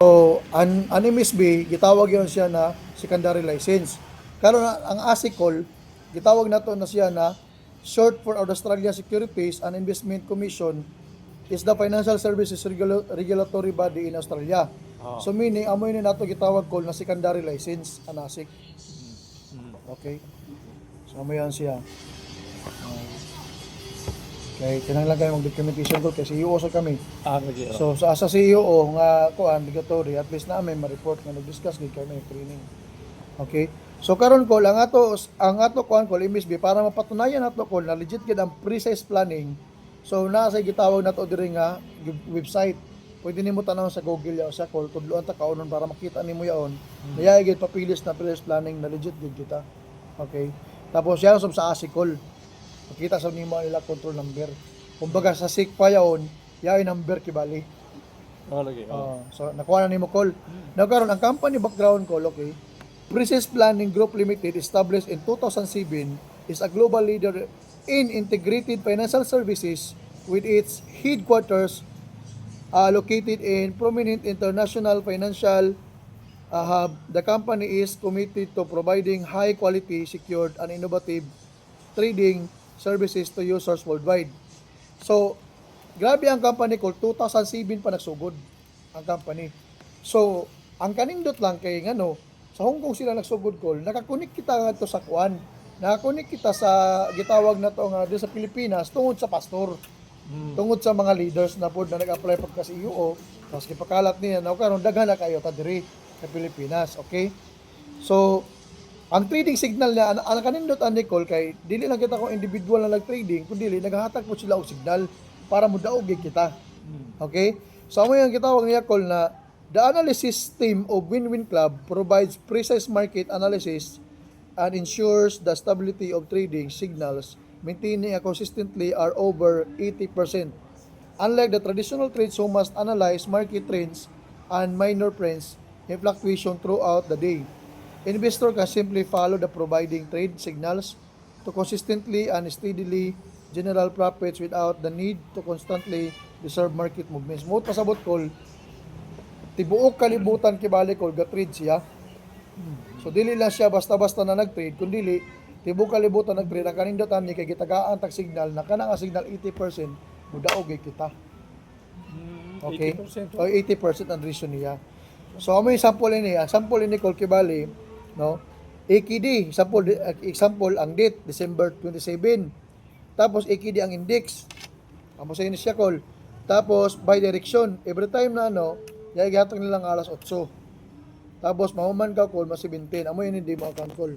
So, an MSB, gitawag yon siya na secondary license. Karon ang ASICOL, gitawag nato na siya na short for Australia Securities and Investment Commission is the financial services regulatory body in Australia. So meaning amoy ni nato gitawag call na secondary license an ASIC. Okay. So amoy yan siya. Okay, kinahanglan kayo mag-documentation ko kasi CEO sa kami. Lagi. So sa CEO nga kuan regulatory at least namin ma-report nga nag-discuss gid kami training. Okay? So karon ko ang ato kuan ko MSB para mapatunayan nato ko na legit gid ang precise planning. So naa sa gitawag nato diri nga website. Pwede nimo tanaw sa Google ya sa call tudloan ta kaunon para makita nimo yaon. Kaya gid papilis na precise planning na legit gid kita. Okay? Tapos yan sa ASICOL. Makita sa nimo nila control number. Kumbaga sa SIC pa yaon, yaay number kibali. Lagi. So nakuha na nimo call. Now karon ang company background call, okay. Precise Planning Group Limited, established in 2007, is a global leader in integrated financial services with its headquarters located in prominent international financial hub. The company is committed to providing high quality, secured, and innovative trading services to users worldwide. So, grabe ang company ko, 2007 pa nagsugod ang company. So, ang kanindot lang kay ngano, sa Hong Kong sila nagsugod ko, nakakunik kita nga to sa kuan. Nakakunik kita sa gitawag na to nga sa Pilipinas tungod sa pastor. Tungod sa mga leaders na pod na nag-apply pagka CEO, tapos gipakalat niya na karon daghan na kayo ta diri sa Pilipinas, okay? So, ang trading signal niya, ang kanindot ang Nicole kay dili lang kita ko individual na nag-trading, kundi naghahatag po sila og signal para mudaog kita. Okay? So amo yung gitawag niya call na the analysis team of Win-Win Club provides precise market analysis and ensures the stability of trading signals, maintaining a consistently are over 80%. Unlike the traditional trades who must analyze market trends and minor trends in fluctuation throughout the day, investor can simply follow the providing trade signals to consistently and steadily generate profits without the need to constantly observe market movements. Mo pasabot kol tibuok kalibutan kibali kol ga-trade siya. So dili lang siya basta-basta na nag-trade kundi tibuok kalibutan nag-trade ang kanindotan ni kay gitagaan tag signal na kana nga signal 80% mudaog kita. Okay? 80%. O 80% ang reason niya. So amo yung sample ini, ang sample ni Col Kibali, no? AKD, example ang date December 27. Tapos AKD ang index. Amo sa ini siya Col. Tapos by direction, every time na yay gatong nilang alas 8. Tapos mahuman ka Col mas 17. Amo yun hindi mo account Col.